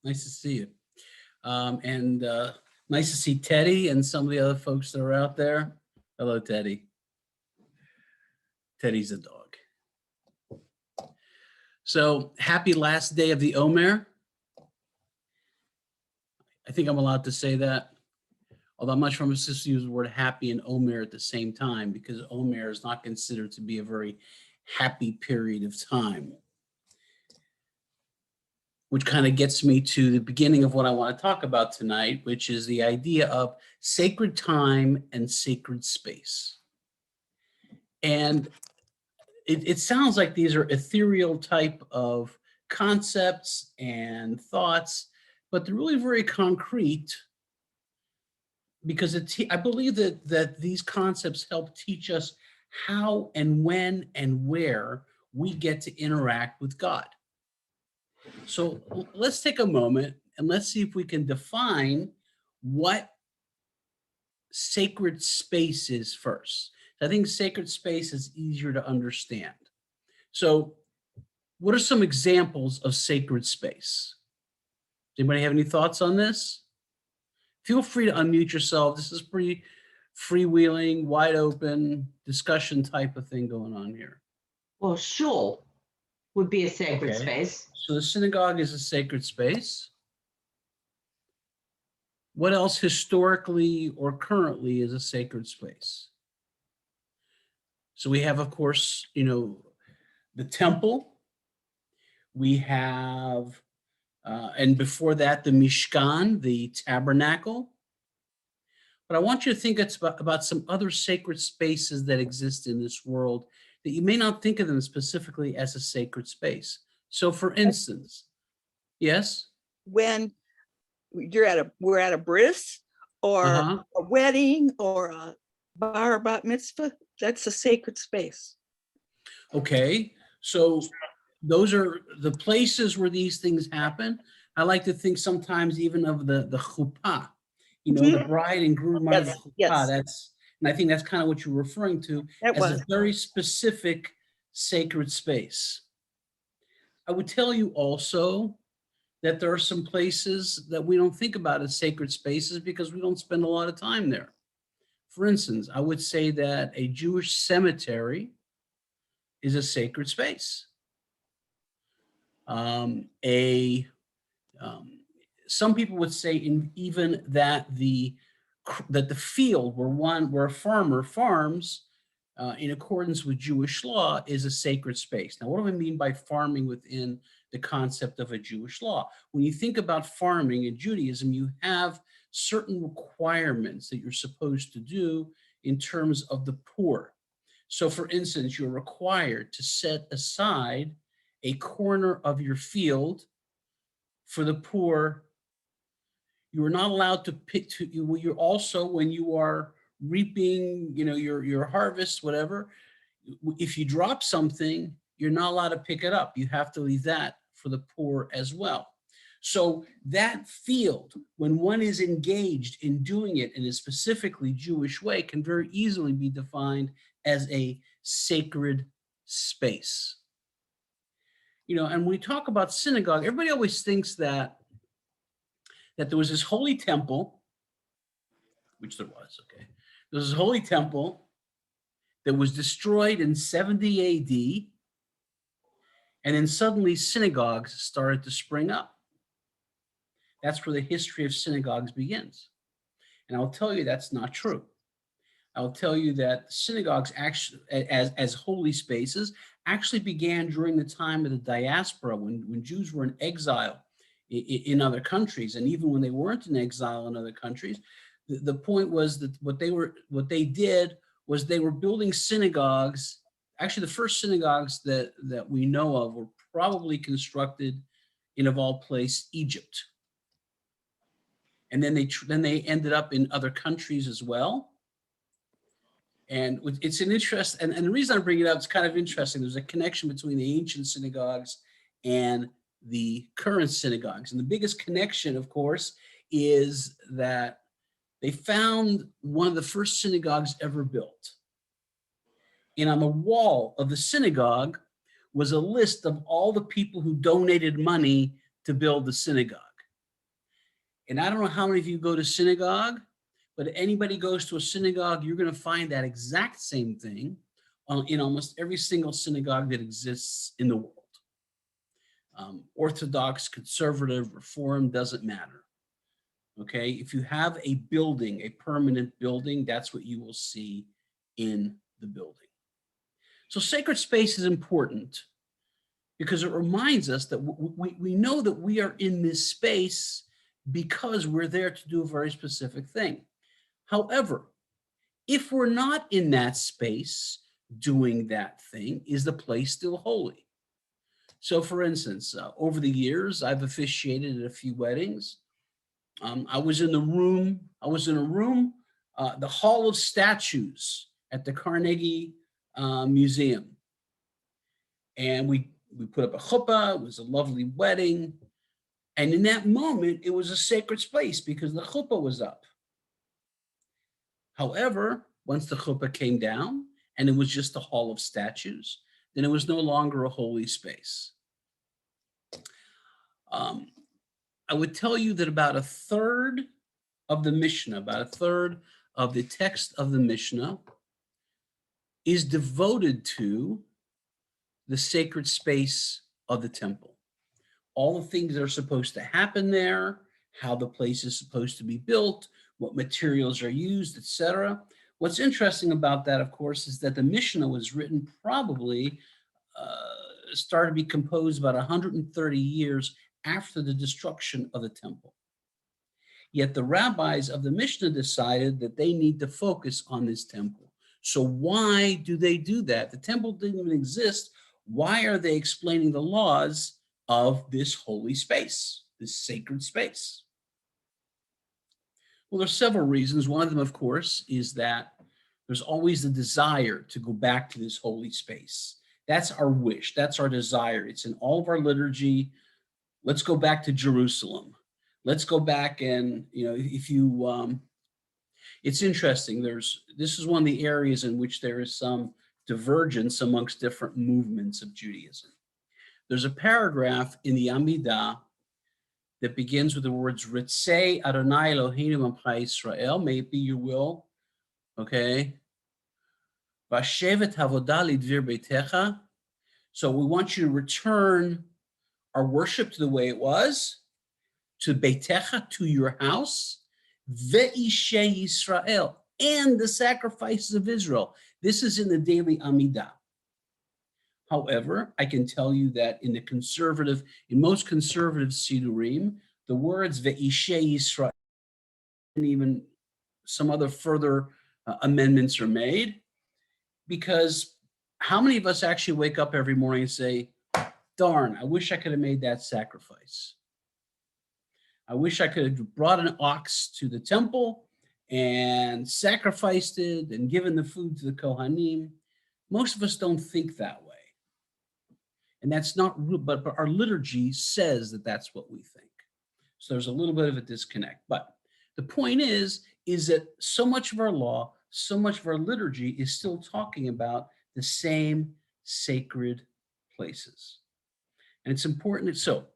Nice to see you. And nice to see Teddy and some of the other folks that are out there. Hello, Teddy. Teddy's a dog. So happy last day of the Omer. I think I'm allowed to say that, although I'm not sure I'm supposed to use the word happy and Omer at the same time, because Omer is not considered to be a very happy period of time. Which kind of gets me to the beginning of what I want to talk about tonight, which is the idea of sacred time and sacred space. And it sounds like these are ethereal type of concepts and thoughts, but they're really very concrete because I believe that these concepts help teach us how and when and where we get to interact with God. So let's take a moment and let's see if we can define what sacred space is first. I think sacred space is easier to understand. So what are some examples of sacred space? Does anybody have any thoughts on this? Feel free to unmute yourself. This is pretty freewheeling, wide open discussion type of thing going on here. Well, shul would be a sacred space. So the synagogue is a sacred space. What else historically or currently is a sacred space? So we have, of course, the temple. We have, and before that, the Mishkan, the tabernacle. But I want you to think about some other sacred spaces that exist in this world that you may not think of them specifically as a sacred space. So for instance, yes? When we're at a bris or a wedding or a bar bat mitzvah, that's a sacred space. Okay, so those are the places where these things happen. I like to think sometimes even of the chuppah, the bride and groom of the chuppah. Yes. And I think that's kind of what you're referring to as a very specific sacred space. I would tell you also that there are some places that we don't think about as sacred spaces because we don't spend a lot of time there. For instance, I would say that a Jewish cemetery is a sacred space. Some people would say even that the field where a farmer farms in accordance with Jewish law is a sacred space. Now, what do I mean by farming within the concept of a Jewish law? When you think about farming in Judaism, you have certain requirements that you're supposed to do in terms of the poor. So for instance, you're required to set aside a corner of your field for the poor. You are not allowed to pick you're also, when you are reaping, your harvest, whatever, if you drop something, you're not allowed to pick it up. You have to leave that for the poor as well. So that field, when one is engaged in doing it in a specifically Jewish way, can very easily be defined as a sacred space. And when we talk about synagogue, everybody always thinks that there was this holy temple, which there was, okay. There was this holy temple that was destroyed in 70 AD, and then suddenly synagogues started to spring up. That's where the history of synagogues begins. And I'll tell you that's not true. I'll tell you that synagogues actually, as holy spaces, actually began during the time of the diaspora, when Jews were in exile in other countries, and even when they weren't in exile in other countries. The point was that what they did was they were building synagogues. Actually, the first synagogues that we know of were probably constructed in, of all places, Egypt. And then they ended up in other countries as well. And it's an interest, and the reason I bring it up, it's kind of interesting. There's a connection between the ancient synagogues and the current synagogues. And the biggest connection, of course, is that they found one of the first synagogues ever built. And on the wall of the synagogue was a list of all the people who donated money to build the synagogue. And I don't know how many of you go to synagogue, but anybody goes to a synagogue, you're going to find that exact same thing in almost every single synagogue that exists in the world. Orthodox, conservative, reform, doesn't matter. Okay, if you have a building, a permanent building, that's what you will see in the building. So sacred space is important because it reminds us that we know that we are in this space because we're there to do a very specific thing. However, if we're not in that space doing that thing, is the place still holy? So for instance, over the years, I've officiated at a few weddings. I was in a room, the Hall of Statues at the Carnegie Museum. And we put up a chuppah, it was a lovely wedding. And in that moment, it was a sacred space because the chuppah was up. However, once the chuppah came down and it was just the Hall of Statues, then it was no longer a holy space. I would tell you that about a third of the Mishnah, about a third of the text of the Mishnah is devoted to the sacred space of the temple. All the things that are supposed to happen there, how the place is supposed to be built, what materials are used, etc. What's interesting about that, of course, is that the Mishnah was written probably, started to be composed about 130 years after the destruction of the temple. Yet the rabbis of the Mishnah decided that they need to focus on this temple. So why do they do that? The temple didn't even exist. Why are they explaining the laws of this holy space, this sacred space? Well, there's several reasons. One of them, of course, is that there's always the desire to go back to this holy space. That's our wish. That's our desire. It's in all of our liturgy. Let's go back to Jerusalem. Let's go back and, if you, it's interesting. This is one of the areas in which there is some divergence amongst different movements of Judaism. There's a paragraph in the Amidah that begins with the words, Ritzei Adonai Eloheinu Amcha Yisrael, may it be your will, okay? Vashevet Havodah Lidvir Beitecha. So we want you to return our worship to the way it was, to Beitecha, to your house, Ve'ishei Yisrael, and the sacrifices of Israel. This is in the daily Amidah. However, I can tell you that in most conservative Sidurim, the words Ve'ishei Yisrael, and even some other further amendments are made, because how many of us actually wake up every morning and say, darn, I wish I could have made that sacrifice. I wish I could have brought an ox to the temple and sacrificed it and given the food to the Kohanim. Most of us don't think that way. And that's not real, but our liturgy says that that's what we think. So there's a little bit of a disconnect. But the point is that so much of our law, so much of our liturgy is still talking about the same sacred places. And it's important. So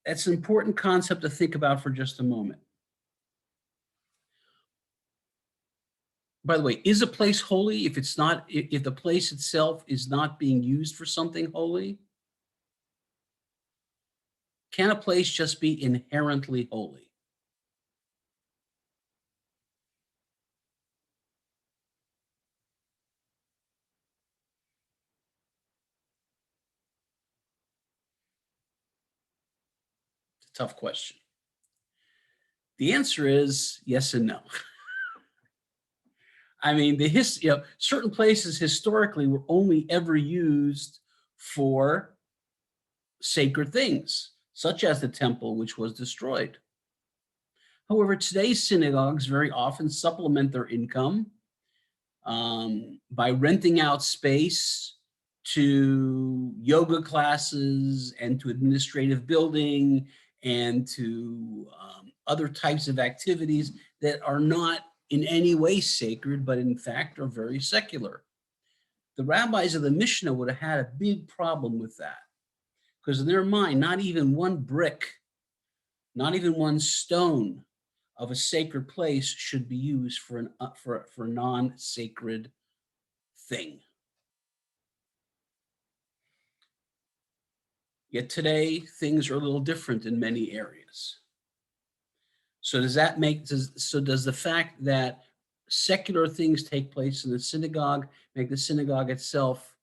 that's an important concept to think about for just a moment. By the way, is a place holy if the place itself is not being used for something holy? Can a place just be inherently holy? It's a tough question. The answer is yes and no. I mean, certain places historically were only ever used for sacred things, such as the temple, which was destroyed. However, today's synagogues very often supplement their income by renting out space to yoga classes and to administrative building and to other types of activities that are not in any way sacred, but in fact are very secular. The rabbis of the Mishnah would have had a big problem with that, because in their mind, not even one brick Not even one stone of a sacred place should be used for a non-sacred thing. Yet today, things are a little different in many areas. So does the fact that secular things take place in the synagogue make the synagogue itself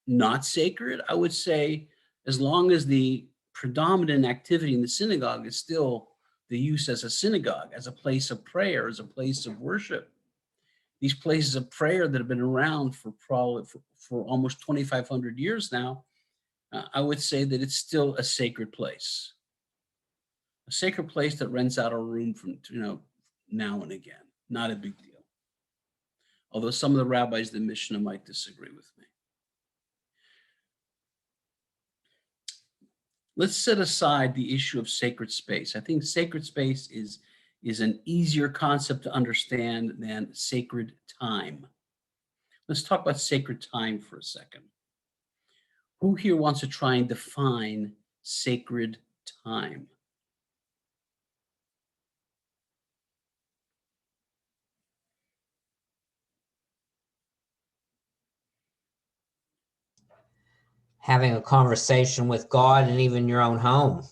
not sacred? I would say, as long as the predominant activity in the synagogue is still the use as a synagogue, as a place of prayer, as a place of worship. These places of prayer that have been around for probably for almost 2,500 years now, I would say that it's still a sacred place. A sacred place that rents out a room from, now and again. Not a big deal. Although some of the rabbis, the Mishnah, might disagree with me. Let's set aside the issue of sacred space. I think sacred space is an easier concept to understand than sacred time. Let's talk about sacred time for a second. Who here wants to try and define sacred time? Having a conversation with God and even your own home.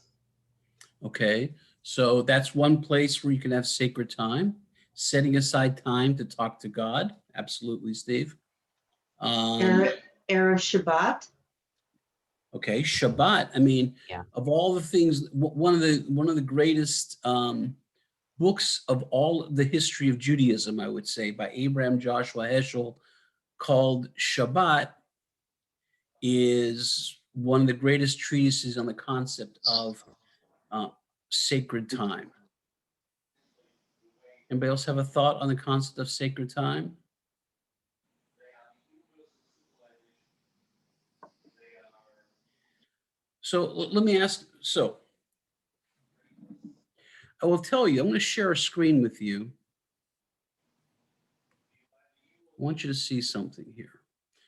Okay, so that's one place where you can have sacred time, setting aside time to talk to God. Absolutely, Steve. Erev Shabbat. Okay, Shabbat. I mean, Yeah. of all the things, one of the greatest books of all the history of Judaism, I would say, by Abraham Joshua Heschel, called Shabbat, is one of the greatest treatises on the concept of sacred time. Anybody else have a thought on the concept of sacred time? So let me ask, I will tell you, I'm going to share a screen with you. I want you to see something here,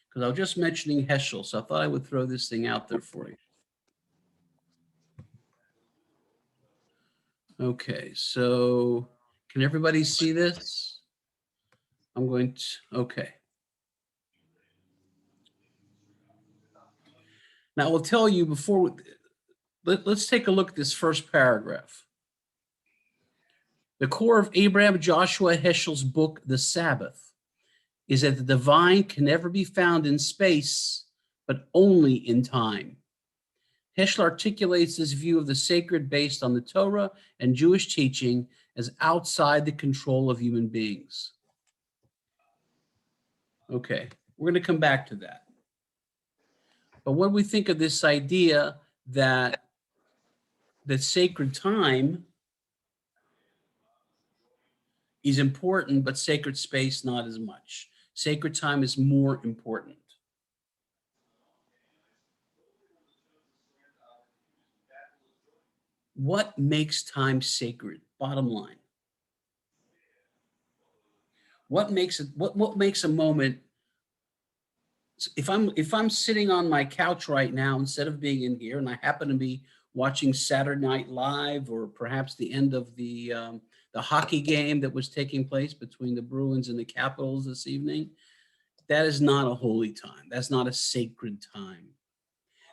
because I was just mentioning Heschel, so I thought I would throw this thing out there for you. Okay, so can everybody see this? I'm going to, okay. Now, I will tell you before, let's take a look at this first paragraph. The core of Abraham Joshua Heschel's book, The Sabbath, is that the divine can never be found in space, but only in time. Heschel articulates this view of the sacred based on the Torah and Jewish teaching as outside the control of human beings. Okay, we're going to come back to that. But when we think of this idea that sacred time is important, but sacred space not as much. Sacred time is more important. What makes time sacred? Bottom line. What makes it? What makes a moment? If I'm sitting on my couch right now instead of being in here, and I happen to be watching Saturday Night Live, or perhaps the end of the hockey game that was taking place between the Bruins and the Capitals this evening, that is not a holy time. That's not a sacred time.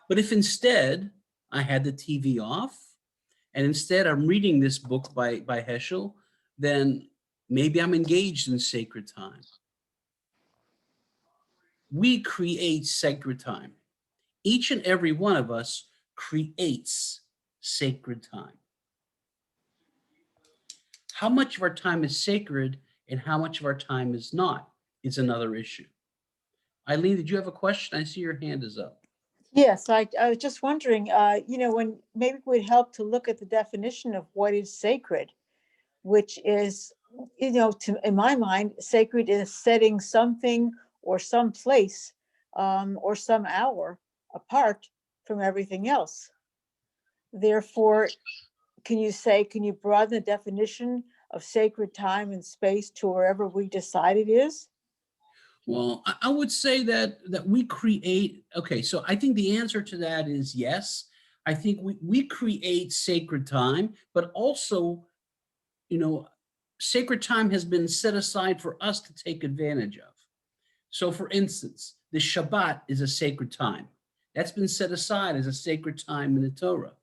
But if instead I had the TV off, and instead I'm reading this book by Heschel, then maybe I'm engaged in sacred time. We create sacred time. Each and every one of us creates sacred time. How much of our time is sacred and how much of our time is not is another issue. Eileen, did you have a question? I see your hand is up. Yes, I was just wondering, when maybe it would help to look at the definition of what is sacred, which is, in my mind, sacred is setting something or some place or some hour apart from everything else. Therefore, can you broaden the definition of sacred time and space to wherever we decide it is? Well, I would say that we create, okay, so I think the answer to that is yes. I think we create sacred time, but also, sacred time has been set aside for us to take advantage of. So for instance, the Shabbat is a sacred time. That's been set aside as a sacred time in the Torah.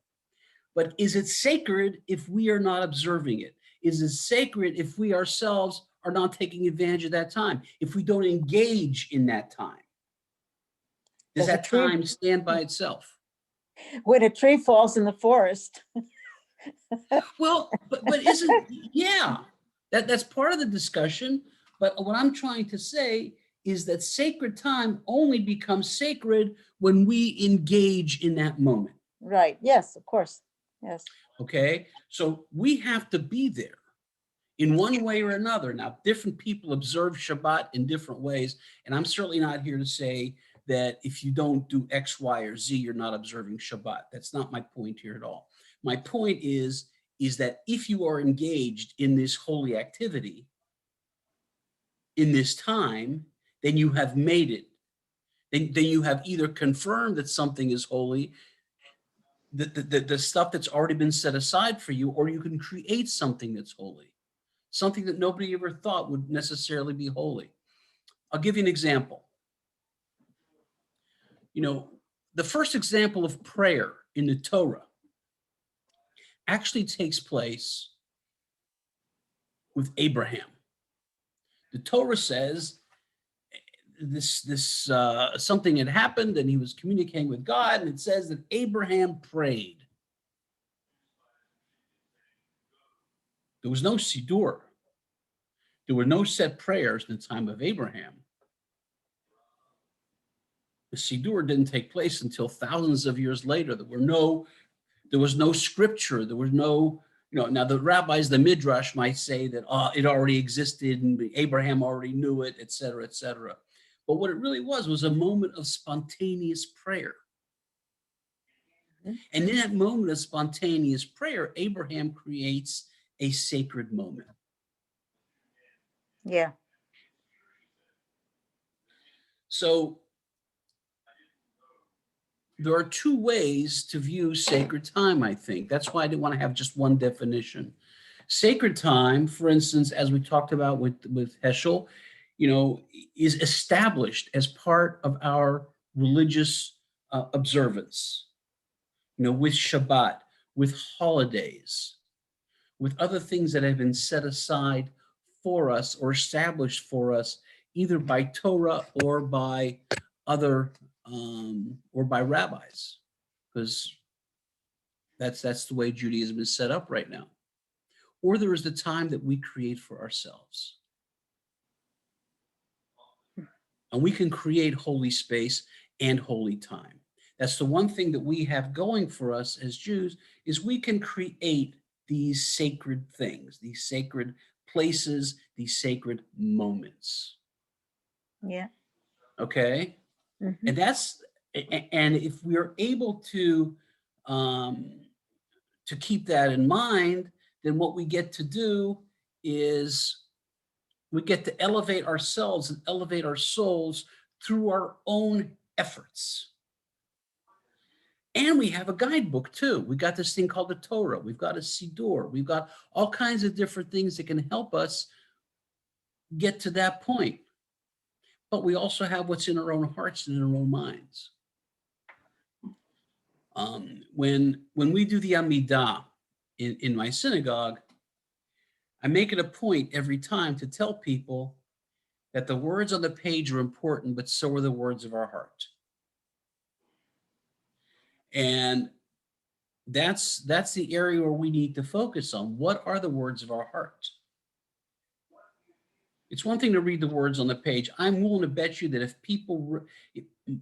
But is it sacred if we are not observing it? Is it sacred if we ourselves are not taking advantage of that time? If we don't engage in that time? Does Does a that tree- time stand by itself? When a tree falls in the forest. Well, but isn't, yeah, that's part of the discussion. But what I'm trying to say is that sacred time only becomes sacred when we engage in that moment. Right. Yes, of course. Yes. Okay. So we have to be there in one way or another. Now, different people observe Shabbat in different ways. And I'm certainly not here to say that if you don't do X, Y, or Z, you're not observing Shabbat. That's not my point here at all. My point is that if you are engaged in this holy activity in this time, then you have made it. Then you have either confirmed that something is holy, the stuff that's already been set aside for you, or you can create something that's holy, something that nobody ever thought would necessarily be holy. I'll give you an example. The first example of prayer in the Torah actually takes place with Abraham. The Torah says this something had happened and he was communicating with God, and it says that Abraham prayed. There was no Siddur. There were no set prayers in the time of Abraham. The Siddur didn't take place until thousands of years later. There was no scripture. There was no, now the rabbis, the Midrash might say that it already existed and Abraham already knew it, et cetera, et cetera. But what it really was a moment of spontaneous prayer. And in that moment of spontaneous prayer, Abraham creates a sacred moment. Yeah. So there are two ways to view sacred time, I think. That's why I didn't want to have just one definition. Sacred time, for instance, as we talked about with Heschel, is established as part of our religious observance, with Shabbat, with holidays, with other things that have been set aside for us or established for us, either by Torah or by other or by rabbis, because that's the way Judaism is set up right now. Or there is the time that we create for ourselves. And we can create holy space and holy time. That's the one thing that we have going for us as Jews, is we can create these sacred things, these sacred places, these sacred moments. Yeah. Okay. Mhm. And if we're able to keep that in mind, then what we get to do is we get to elevate ourselves and elevate our souls through our own efforts. And we have a guidebook too. We got this thing called the Torah. We've got a Siddur. We've got all kinds of different things that can help us get to that point. But we also have what's in our own hearts and in our own minds. When we do the Amidah in my synagogue, I make it a point every time to tell people that the words on the page are important, but so are the words of our heart. And that's the area where we need to focus on. What are the words of our heart? It's one thing to read the words on the page. I'm willing to bet you that if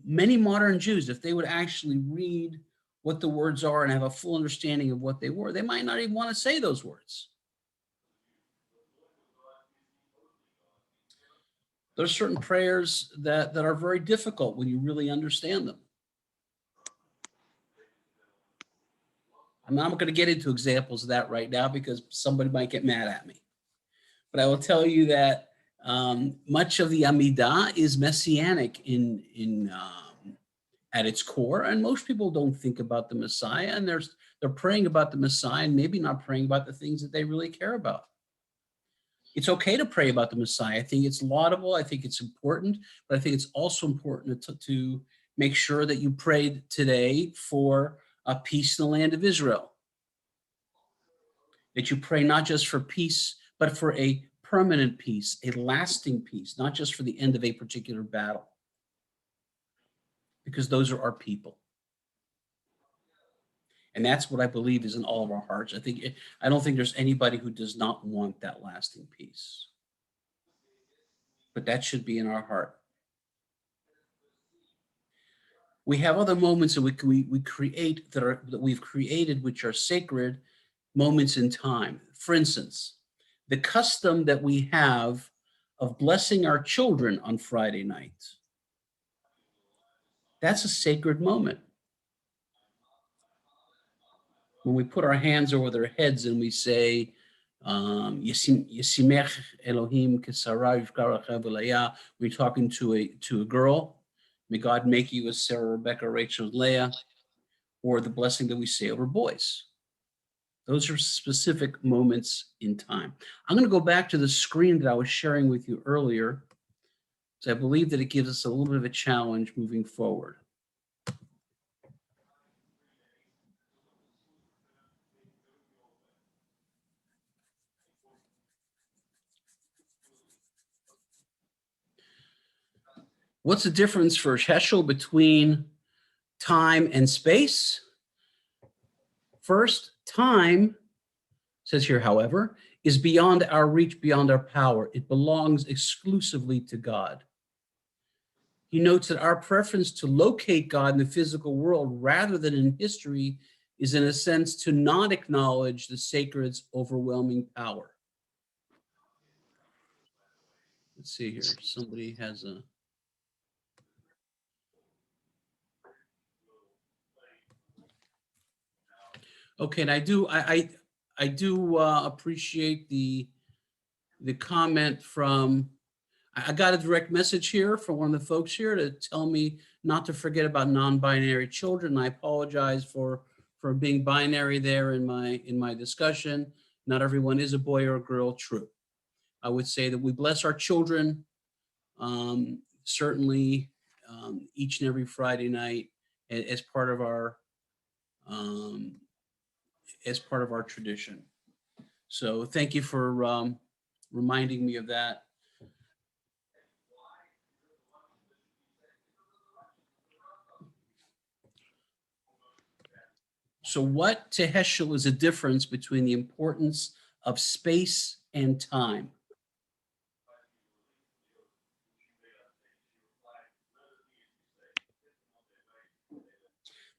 many modern Jews, if they would actually read what the words are and have a full understanding of what they were, they might not even want to say those words. There's certain prayers that are very difficult when you really understand them. I'm not going to get into examples of that right now because somebody might get mad at me. But I will tell you that much of the Amidah is messianic in at its core. And most people don't think about the Messiah, and they're praying about the Messiah and maybe not praying about the things that they really care about. It's okay to pray about the Messiah. I think it's laudable. I think it's important, but I think it's also important to make sure that you prayed today for a peace in the land of Israel. That you pray not just for peace, but for a permanent peace, a lasting peace, not just for the end of a particular battle. Because those are our people. And that's what I believe is in all of our hearts. I don't think there's anybody who does not want that lasting peace. But that should be in our heart. We have other moments that we create that we've created, which are sacred moments in time. For instance, the custom that we have of blessing our children on Friday night. That's a sacred moment. When we put our hands over their heads and we say, Yesimech Elohim Kesara Yivkar Achev Leah, we're talking to a girl. May God make you as Sarah, Rebecca, Rachel, Leah, or the blessing that we say over boys. Those are specific moments in time. I'm going to go back to the screen that I was sharing with you earlier, because I believe that it gives us a little bit of a challenge moving forward. What's the difference for Heschel between time and space? First, time, says here, however, is beyond our reach, beyond our power. It belongs exclusively to God. He notes that our preference to locate God in the physical world rather than in history is, in a sense, to not acknowledge the sacred's overwhelming power. Let's see here. Somebody has a... Okay, and I do appreciate the comment from, I got a direct message here from one of the folks here to tell me not to forget about non-binary children. I apologize for being binary there in my discussion. Not everyone is a boy or a girl, true. I would say that we bless our children, certainly each and every Friday night as part of our tradition. So thank you for reminding me of that. So what to Heschel is the difference between the importance of space and time?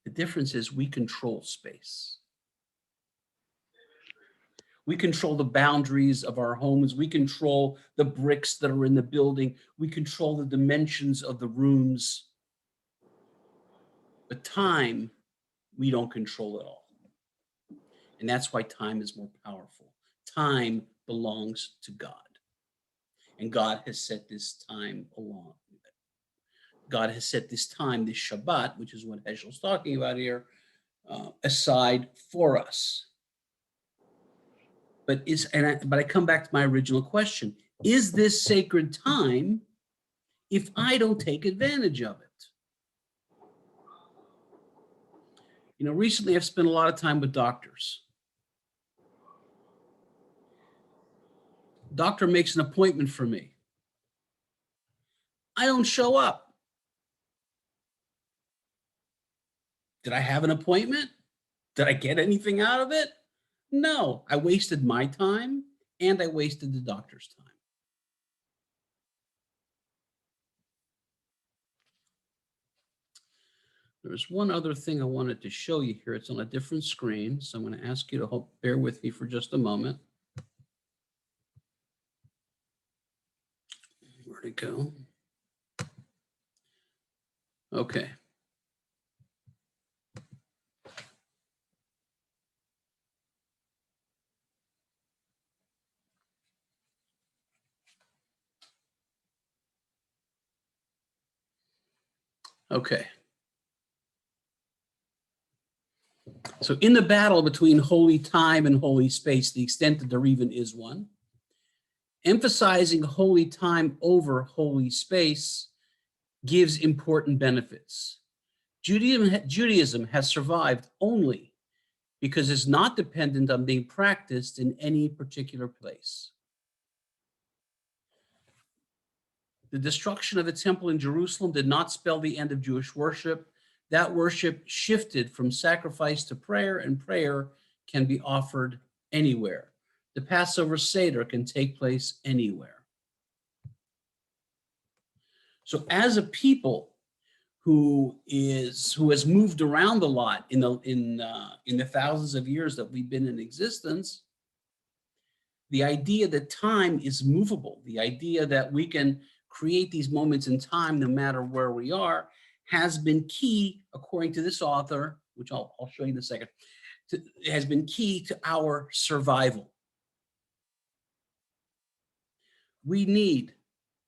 The difference is we control space. We control the boundaries of our homes. We control the bricks that are in the building. We control the dimensions of the rooms. But time, we don't control at all. And that's why time is more powerful. Time belongs to God. And God has set this time along. God has set this time, this Shabbat, which is what Heschel's talking about here, aside for us. But I come back to my original question. Is this sacred time if I don't take advantage of it? You know, recently I've spent a lot of time with doctors. Doctor makes an appointment for me. I don't show up. Did I have an appointment? Did I get anything out of it? No, I wasted my time and I wasted the doctor's time. There's one other thing I wanted to show you here. It's on a different screen, so I'm going to ask you to bear with me for just a moment. Where'd it go? Okay. Okay. So in the battle between holy time and holy space, the extent that there even is one, emphasizing holy time over holy space gives important benefits. Judaism has survived only because it's not dependent on being practiced in any particular place. The destruction of the temple in Jerusalem did not spell the end of Jewish worship. That worship shifted from sacrifice to prayer, and prayer can be offered anywhere. The Passover Seder can take place anywhere. So as a people who has moved around a lot in the thousands of years that we've been in existence, the idea that time is movable, the idea that we can create these moments in time no matter where we are, has been key, according to this author, which I'll show you in a second, has been key to our survival. We need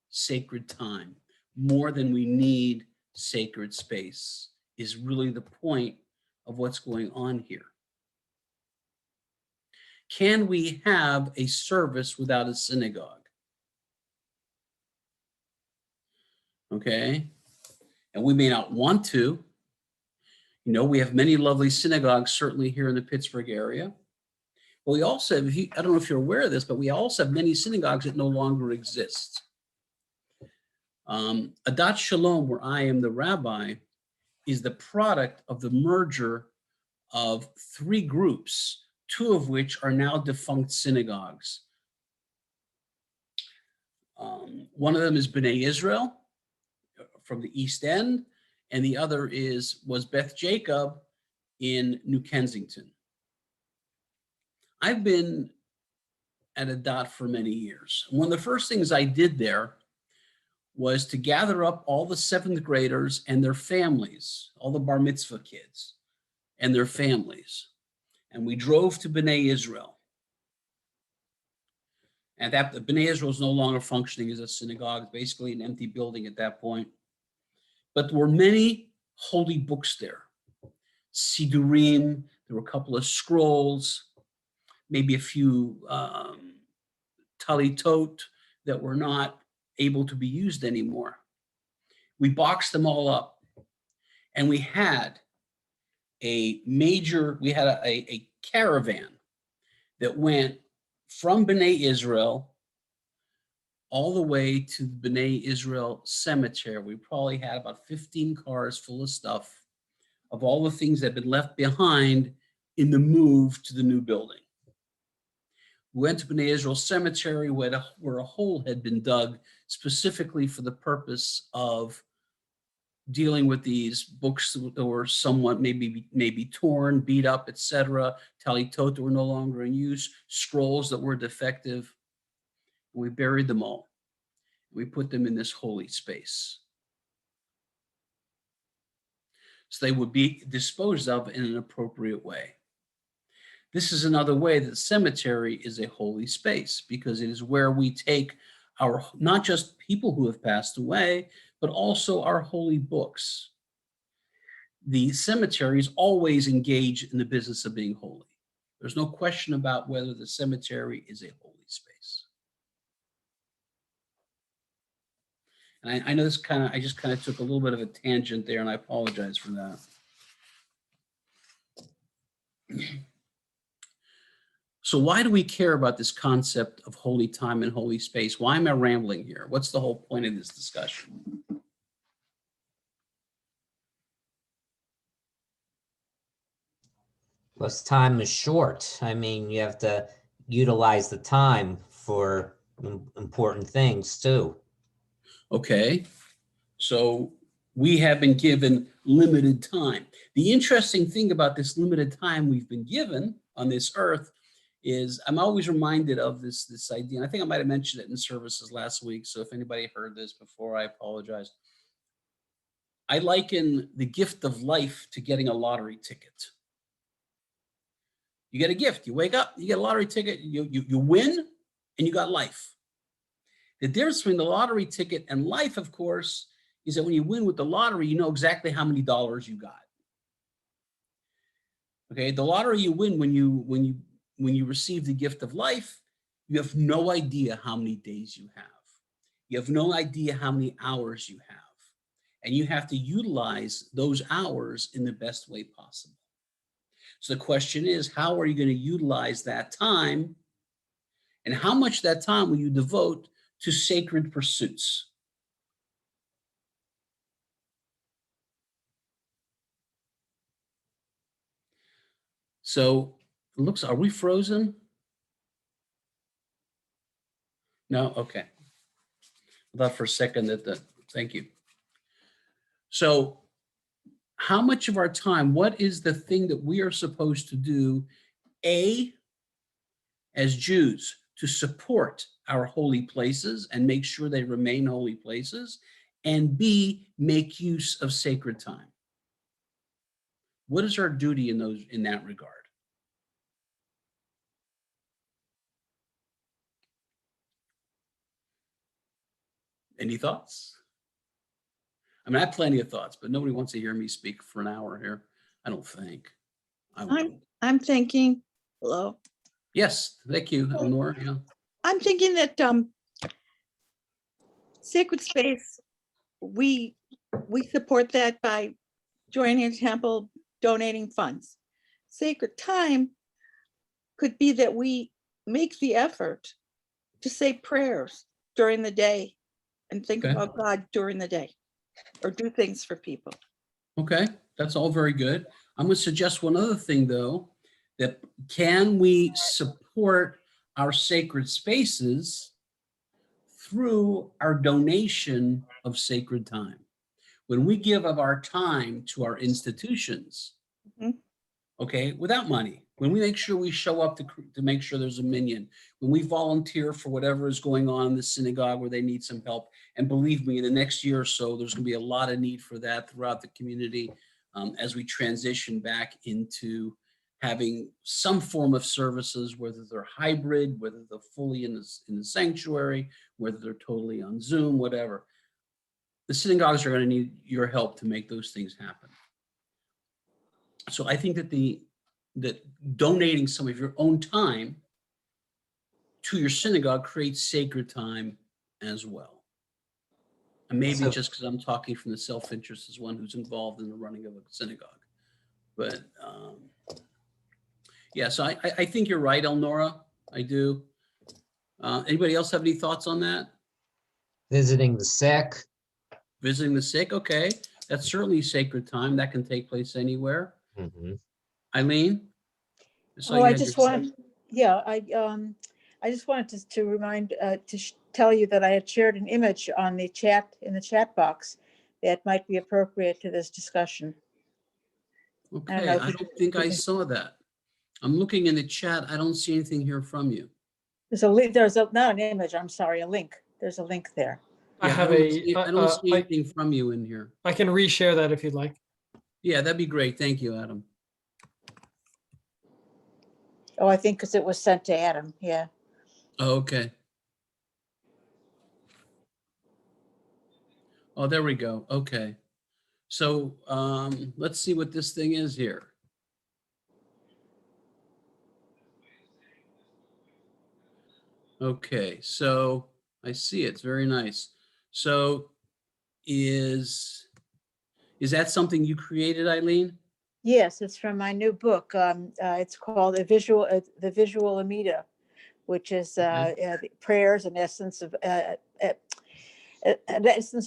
sacred time more than we need sacred space, is really the point of what's going on here. Can we have a service without a synagogue? Okay, and we may not want to. You know, we have many lovely synagogues, certainly here in the Pittsburgh area. But we also have, I don't know if you're aware of this, but we also have many synagogues that no longer exist. Adat Shalom, where I am the rabbi, is the product of the merger of three groups, two of which are now defunct synagogues. One of them is B'nai Israel from the East End, and the other was Beth Jacob in New Kensington. I've been at Adat for many years. One of the first things I did there was to gather up all the seventh graders and their families, all the bar mitzvah kids and their families. And we drove to B'nai Israel. And that B'nai Israel is no longer functioning as a synagogue, basically an empty building at that point. But there were many holy books there. Sidurim, there were a couple of scrolls, maybe a few talitot that were not able to be used anymore. We boxed them all up, and we had a caravan that went from B'nai Israel all the way to the B'nai Israel cemetery. We probably had about 15 cars full of stuff, of all the things that had been left behind in the move to the new building. We went to B'nai Israel cemetery where a hole had been dug specifically for the purpose of dealing with these books that were somewhat maybe torn, beat up, etc. Talitot that were no longer in use, scrolls that were defective. We buried them all. We put them in this holy space. So they would be disposed of in an appropriate way. This is another way that the cemetery is a holy space, because it is where we take our, not just people who have passed away, but also our holy books. The cemetery is always engaged in the business of being holy. There's no question about whether the cemetery is a holy space. And I know this I just kind of took a little bit of a tangent there, and I apologize for that. So why do we care about this concept of holy time and holy space? Why am I rambling here? What's the whole point of this discussion? Plus, time is short. I mean, you have to utilize the time for important things too. Okay, so we have been given limited time. The interesting thing about this limited time we've been given on this earth is I'm always reminded of this idea. And I think I might have mentioned it in services last week. So if anybody heard this before, I apologize. I liken the gift of life to getting a lottery ticket. You get a gift, you wake up, you get a lottery ticket, you win, and you got life. The difference between the lottery ticket and life, of course, is that when you win with the lottery, you know exactly how many dollars you got. Okay, the lottery you win when you receive the gift of life, you have no idea how many days you have. You have no idea how many hours you have. And you have to utilize those hours in the best way possible. So the question is, how are you going to utilize that time? And how much of that time will you devote to sacred pursuits? So it looks, are we frozen? No, okay. I thought for a second thank you. So how much of our time, what is the thing that we are supposed to do, A, as Jews, to support our holy places and make sure they remain holy places, and B, make use of sacred time? What is our duty in that regard? Any thoughts? I mean, I have plenty of thoughts, but nobody wants to hear me speak for an hour here. I don't think. I'm thinking, hello. Yes, thank you, Eleanor. Yeah. I'm thinking that sacred space, we support that by joining a temple, donating funds. Sacred time could be that we make the effort to say prayers during the day and think Okay. about God during the day, or do things for people. Okay, that's all very good. I'm going to suggest one other thing, though, that can we support our sacred spaces through our donation of sacred time? When we give of our time to our institutions, Mhm. okay, without money, when we make sure we show up to make sure there's a minyan, when we volunteer for whatever is going on in the synagogue where they need some help, and believe me, in the next year or so, there's going to be a lot of need for that throughout the community as we transition back into having some form of services, whether they're hybrid, whether they're fully in the sanctuary, whether they're totally on Zoom, whatever. The synagogues are going to need your help to make those things happen. So I think that donating some of your own time to your synagogue creates sacred time as well. And maybe So- just because I'm talking from the self-interest as one who's involved in the running of a synagogue. But yeah, so I think you're right, Elnora. I do. Anybody else have any thoughts on that? Visiting the sick. Visiting the sick, okay. That's certainly sacred time. That can take place anywhere. Mhm. Eileen? saw Oh, you I had just your- want, yeah, I just wanted to remind, tell you that I had shared an image on the chat, in the chat box that might be appropriate to this discussion. Okay, know if I you- don't think you I can- saw that. I'm looking in the chat. I don't see anything here from you. There's a link, not an image, I'm sorry, a link. There's a link there. I Yeah, have I don't see anything from you in here. I can reshare that if you'd like. Yeah, that'd be great. Thank you, Adam. Oh, I think because it was sent to Adam, yeah. Oh, okay. Oh, there we go. Okay. So let's see what this thing is here. Okay, so I see it's very nice. So is that something you created, Eileen? Yes, it's from my new book. It's called The Visual Amida, which is the prayers and an essence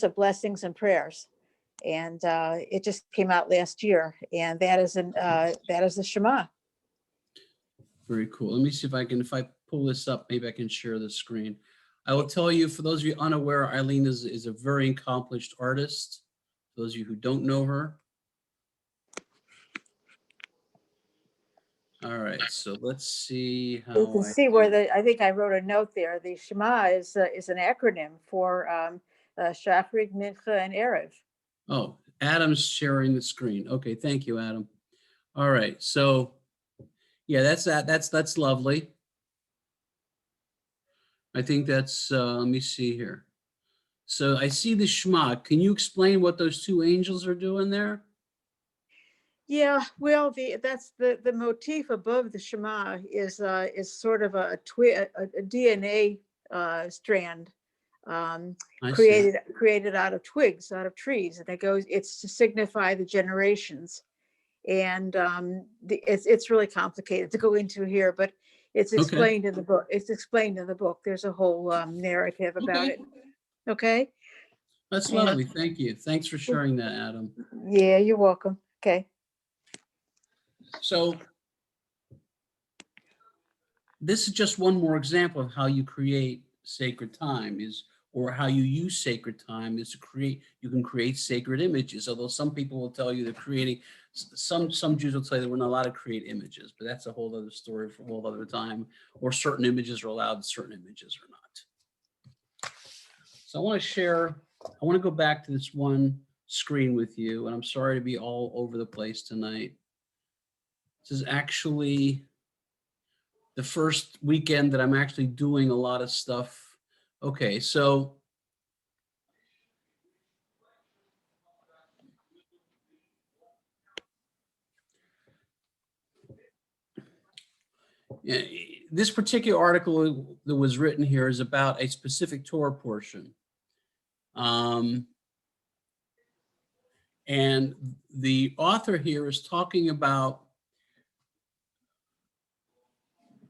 of blessings and prayers. And it just came out last year, and that is the Shema. Very cool. Let me see if I pull this up, maybe I can share the screen. I will tell you, for those of you unaware, Eileen is a very accomplished artist. For those of you who don't know her. All right, so let's see how You can I see where do. I think I wrote a note there. The Shema is an acronym for Shafrig, Mincha, and Erev. Oh, Adam's sharing the screen. Okay, thank you, Adam. All right, so yeah, that's lovely. I think that's let me see here. So I see the Shema. Can you explain what those two angels are doing there? Yeah, well, that's the motif above the Shema is sort of a DNA strand I see. created out of twigs, out of trees, and it's to signify the generations. And it's really complicated to go into here, but it's Okay. explained in the book. It's explained in the book. There's a whole narrative about Okay. it. Okay. That's Yeah. lovely. Thank you. Thanks for sharing that, Adam. Yeah, you're welcome. Okay. So this is just one more example of how you create sacred time or how you use sacred time is to create, you can create sacred images. Although some people will tell you they're creating, some Jews will tell you that we're not allowed to create images, but that's a whole other story for a whole other time, or certain images are allowed, certain images are not. So I want to go back to this one screen with you, and I'm sorry to be all over the place tonight. This is actually the first weekend that I'm actually doing a lot of stuff. Okay, so yeah, this particular article that was written here is about a specific Torah portion. And the author here is talking about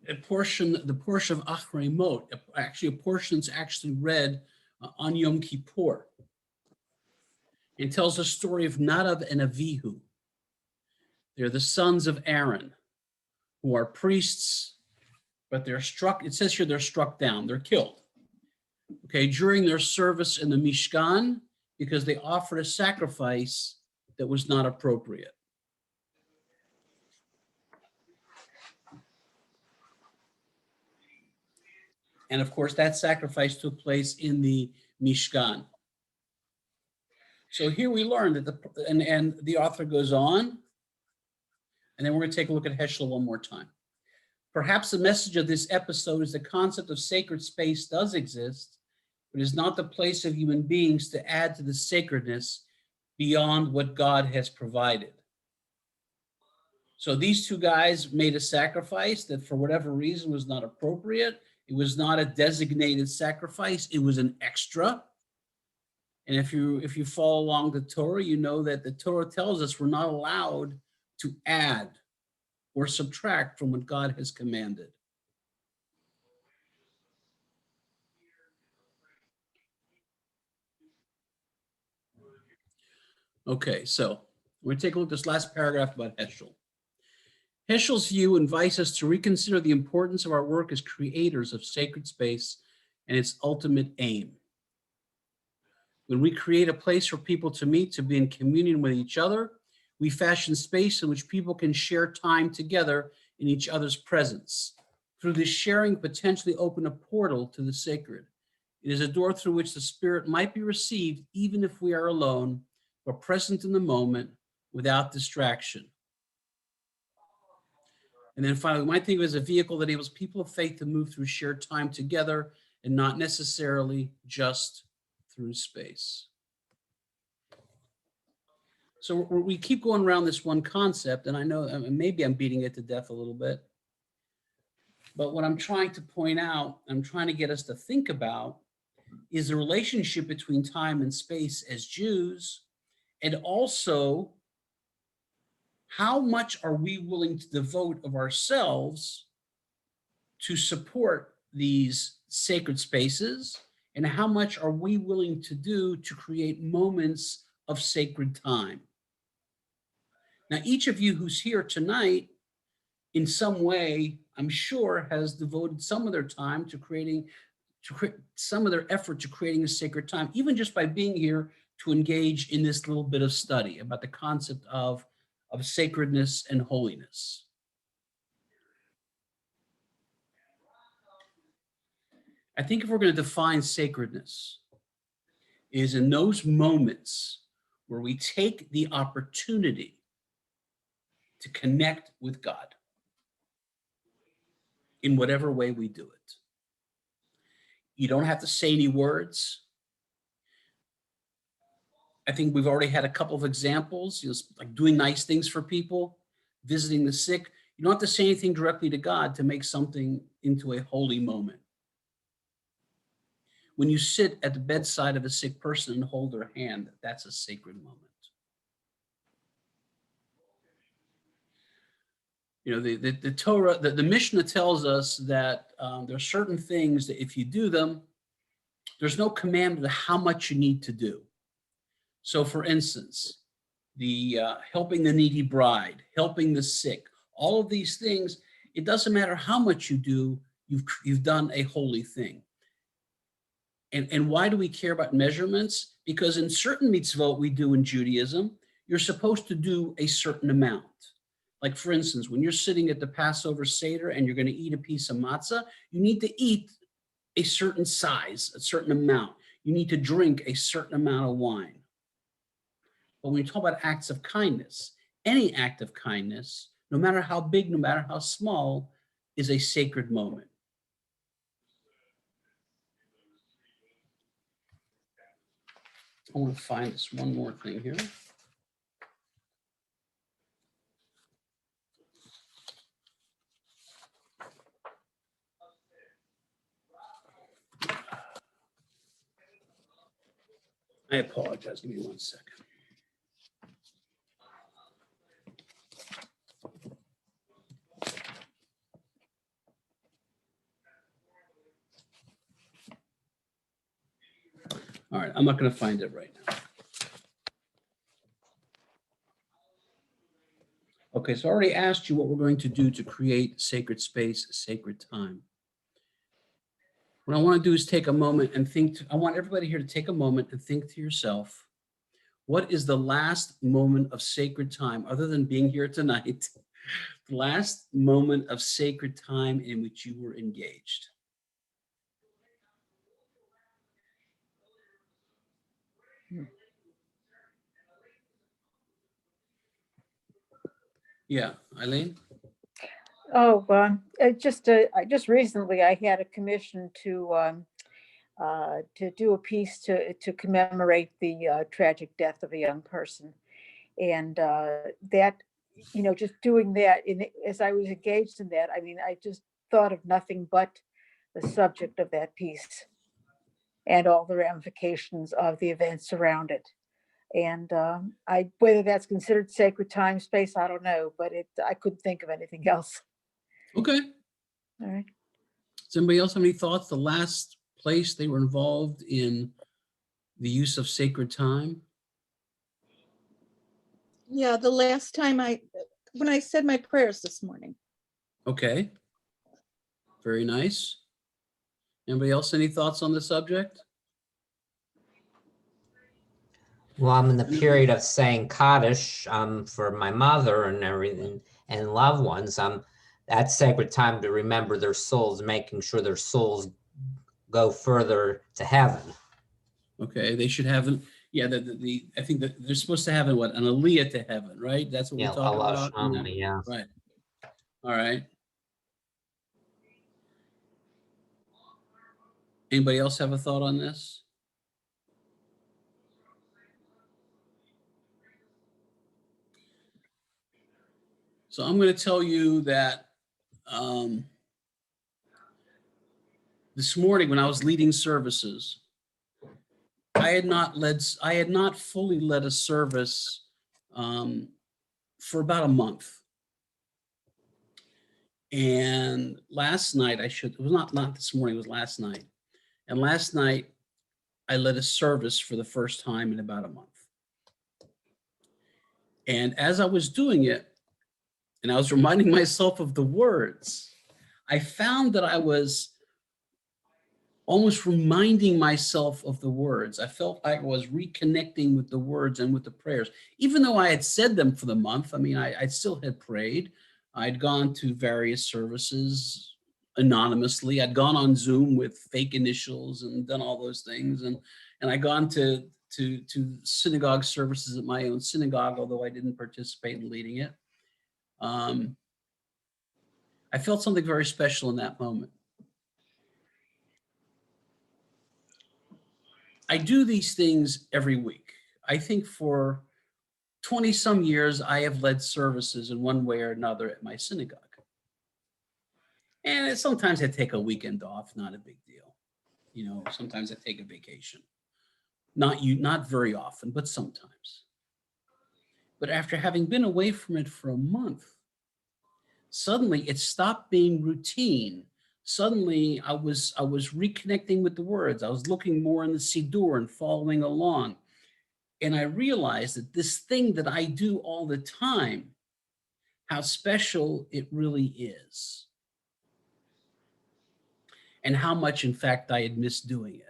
the portion of Achrei Mot, actually a portion that's actually read on Yom Kippur. It tells the story of Nadav and Avihu. They're the sons of Aaron, who are priests, but they're struck, it says here they're struck down, they're killed, okay, during their service in the Mishkan, because they offered a sacrifice that was not appropriate. And of course, that sacrifice took place in the Mishkan. So here we learn that and the author goes on, and then we're going to take a look at Heschel one more time. Perhaps the message of this episode is the concept of sacred space does exist, but is not the place of human beings to add to the sacredness beyond what God has provided. So these two guys made a sacrifice that for whatever reason was not appropriate. It was not a designated sacrifice. It was an extra. And if you follow along the Torah, you know that the Torah tells us we're not allowed to add or subtract from what God has commanded. Okay, so we're going to take a look at this last paragraph about Heschel. Heschel's view invites us to reconsider the importance of our work as creators of sacred space and its ultimate aim. When we create a place for people to meet, to be in communion with each other, we fashion space in which people can share time together in each other's presence. Through this sharing, potentially open a portal to the sacred. It is a door through which the Spirit might be received, even if we are alone, but present in the moment without distraction. And then finally, we might think of it as a vehicle that enables people of faith to move through shared time together and not necessarily just through space. So we keep going around this one concept, and I know maybe I'm beating it to death a little bit, but what I'm trying to point out, I'm trying to get us to think about is the relationship between time and space as Jews, and also how much are we willing to devote of ourselves to support these sacred spaces, and how much are we willing to do to create moments of sacred time. Now, each of you who's here tonight, in some way, I'm sure, has devoted some of their time to creating, some of their effort to creating a sacred time, even just by being here to engage in this little bit of study about the concept of sacredness and holiness. I think if we're going to define sacredness, is in those moments where we take the opportunity to connect with God in whatever way we do it. You don't have to say any words. I think we've already had a couple of examples, like doing nice things for people, visiting the sick. You don't have to say anything directly to God to make something into a holy moment. When you sit at the bedside of a sick person and hold their hand, that's a sacred moment. The Torah, the Mishnah tells us that there are certain things that if you do them, there's no commandment of how much you need to do. So for instance, the helping the needy bride, helping the sick, all of these things, it doesn't matter how much you do, you've done a holy thing. And why do we care about measurements? Because in certain mitzvot we do in Judaism, you're supposed to do a certain amount. Like for instance, when you're sitting at the Passover Seder and you're going to eat a piece of matzah, you need to eat a certain size, a certain amount. You need to drink a certain amount of wine. But when you talk about acts of kindness, any act of kindness, no matter how big, no matter how small, is a sacred moment. I want to find this one more thing here. I apologize. Give me 1 second. All right, I'm not going to find it right now. Okay, so I already asked you what we're going to do to create sacred space, sacred time. What I want to do is take a moment and think. I want everybody here to take a moment and think to yourself, what is the last moment of sacred time, other than being here tonight, the last moment of sacred time in which you were engaged? Yeah, Eileen? Oh, I just recently I had a commission to do a piece to commemorate the tragic death of a young person, and that, just doing that. As I was engaged in that, I mean, I just thought of nothing but the subject of that piece and all the ramifications of the events around it. And whether that's considered sacred time, space, I don't know, but I couldn't think of anything else. Okay. All right. Does anybody else have any thoughts? The last place they were involved in the use of sacred time? Yeah, the last time when I said my prayers this morning. Okay. Very nice. Anybody else, any thoughts on the subject? Well, I'm in the period of saying Kaddish for my mother and everything and loved ones. That's sacred time to remember their souls, making sure their souls go further to heaven. Okay, they should have, yeah, I think that they're supposed to have an aliyah to heaven, right? That's what Yeah, we're talking Allah about. Shama, yeah. Right. All right. Anybody else have a thought on this? So I'm going to tell you that this morning when I was leading services, I had not fully led a service for about a month. And last night it was not this morning, it was last night. And last night I led a service for the first time in about a month. And as I was doing it, and I was reminding myself of the words, I found that I was almost reminding myself of the words. I felt like I was reconnecting with the words and with the prayers, even though I had said them for the month. I mean, I still had prayed. I'd gone to various services anonymously. I'd gone on Zoom with fake initials and done all those things. And I'd gone to synagogue services at my own synagogue, although I didn't participate in leading it. I felt something very special in that moment. I do these things every week. I think for 20 some years, I have led services in one way or another at my synagogue. And sometimes I take a weekend off, not a big deal. You know, sometimes I take a vacation. Not very often, but sometimes. But after having been away from it for a month, suddenly it stopped being routine. Suddenly I was reconnecting with the words. I was looking more in the Siddur and following along. And I realized that this thing that I do all the time, how special it really is. And how much, in fact, I had missed doing it.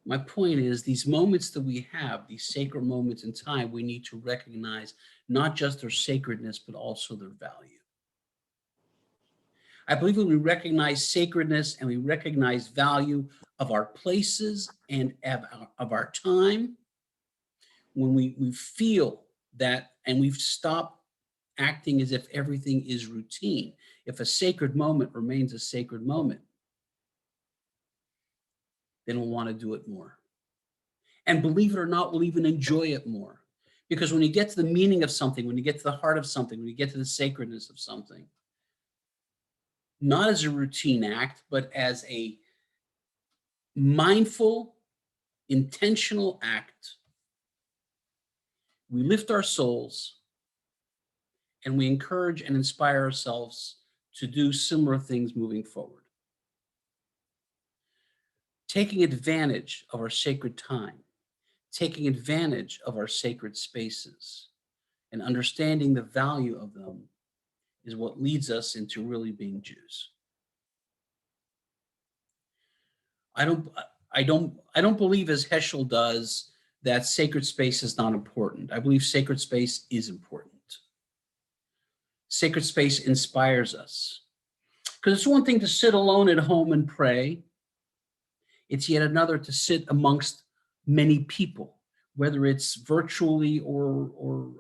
My point is, these moments that we have, these sacred moments in time, we need to recognize not just their sacredness, but also their value. I believe when we recognize sacredness and we recognize value of our places and of our time, when we feel that and we've stopped acting as if everything is routine, if a sacred moment remains a sacred moment, then we'll want to do it more. And believe it or not, we'll even enjoy it more. Because when you get to the meaning of something, when you get to the heart of something, when you get to the sacredness of something, not as a routine act, but as a mindful, intentional act, we lift our souls and we encourage and inspire ourselves to do similar things moving forward. Taking advantage of our sacred time, taking advantage of our sacred spaces, and understanding the value of them is what leads us into really being Jews. I don't believe, as Heschel does, that sacred space is not important. I believe sacred space is important. Sacred space inspires us. Because it's one thing to sit alone at home and pray. It's yet another to sit amongst many people, whether it's virtually or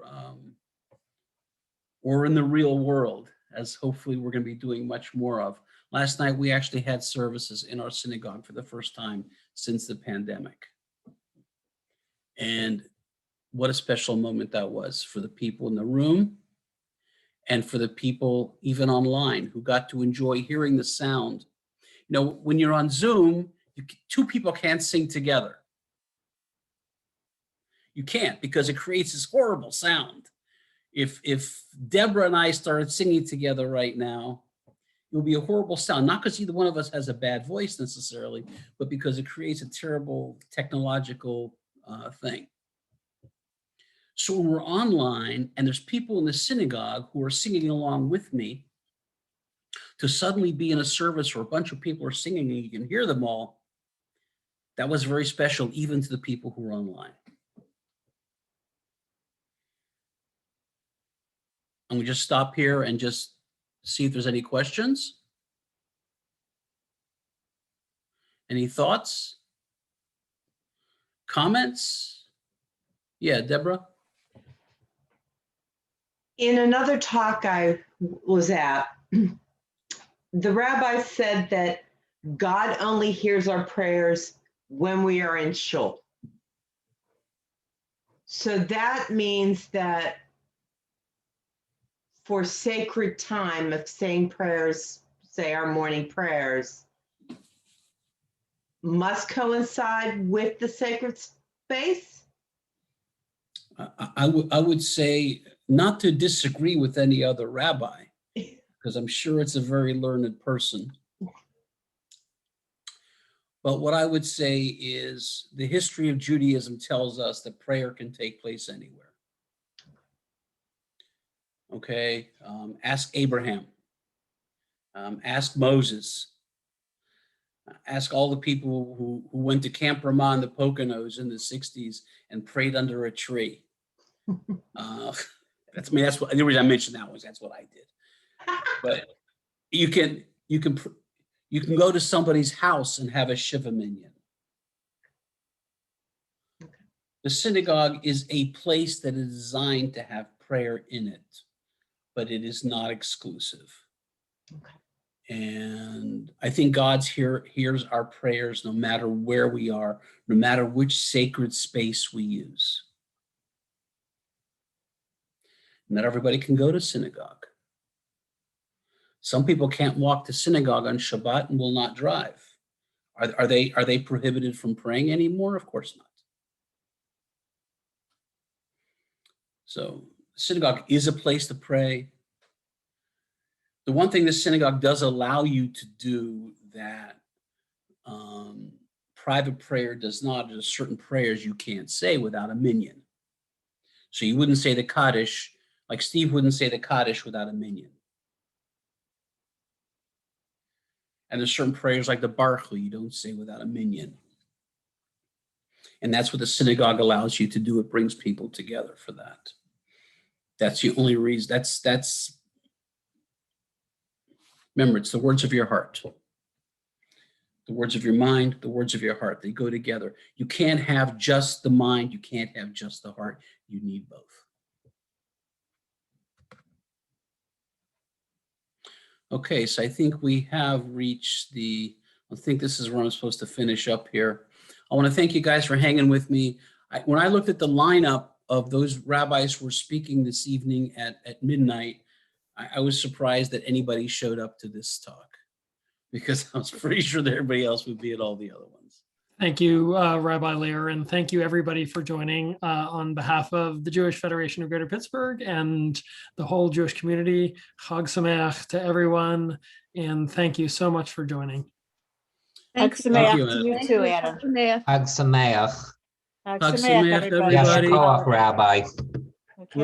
in the real world, as hopefully we're going to be doing much more of. Last night, we actually had services in our synagogue for the first time since the pandemic. And what a special moment that was for the people in the room and for the people even online who got to enjoy hearing the sound. You know, when you're on Zoom, two people can't sing together. You can't, because it creates this horrible sound. If Deborah and I started singing together right now, it will be a horrible sound, not because either one of us has a bad voice necessarily, but because it creates a terrible technological thing. So when we're online and there's people in the synagogue who are singing along with me, to suddenly be in a service where a bunch of people are singing and you can hear them all, that was very special even to the people who were online. I'm gonna just stop here and just see if there's any questions. Any thoughts? Comments? Yeah, Deborah? In another talk I was at, the rabbi said that God only hears our prayers when we are in shul. So that means that for sacred time of saying prayers, say our morning prayers, must coincide with the sacred space? I would say not to disagree with any other rabbi, because I'm sure it's a very learned person. But what I would say is the history of Judaism tells us that prayer can take place anywhere. Okay, ask Abraham, ask Moses, ask all the people who went to Camp Ramah in the Poconos in the 60s and prayed under a tree. That's what the reason I mentioned that was that's what I did. But you can go to somebody's house and have a Shiva minyan. Okay. The synagogue is a place that is designed to have prayer in it, but it is not exclusive. Okay. And I think God's hears our prayers no matter where we are, no matter which sacred space we use. Not everybody can go to synagogue. Some people can't walk to synagogue on Shabbat and will not drive. Are they prohibited from praying anymore? Of course not. So synagogue is a place to pray. The one thing the synagogue does allow you to do that private prayer does not, there's certain prayers you can't say without a minyan. So you wouldn't say the Kaddish, like Steve wouldn't say the Kaddish without a minyan. And there's certain prayers like the Baruch Hu you don't say without a minyan. And that's what the synagogue allows you to do. It brings people together for that. That's the only reason. That's remember, it's the words of your heart. The words of your mind, the words of your heart, they go together. You can't have just the mind, you can't have just the heart. You need both. Okay, so I think we have reached I think this is where I'm supposed to finish up here. I want to thank you guys for hanging with me. When I looked at the lineup of those rabbis who were speaking this evening at midnight, I was surprised that anybody showed up to this talk, because I was pretty sure that everybody else would be at all the other ones. Thank you, Rabbi Lehr, and thank you everybody for joining on behalf of the Jewish Federation of Greater Pittsburgh and the whole Jewish community. Chag Sameach to everyone, and thank you so much for joining. Hag Thank you. Thank you, Sameach to Anna. you Thank too, you. Anna. Hag Sameach. Hag Hag Sameach, Sameach, everybody. everybody. Yasher Koach, Rabbi. Okay.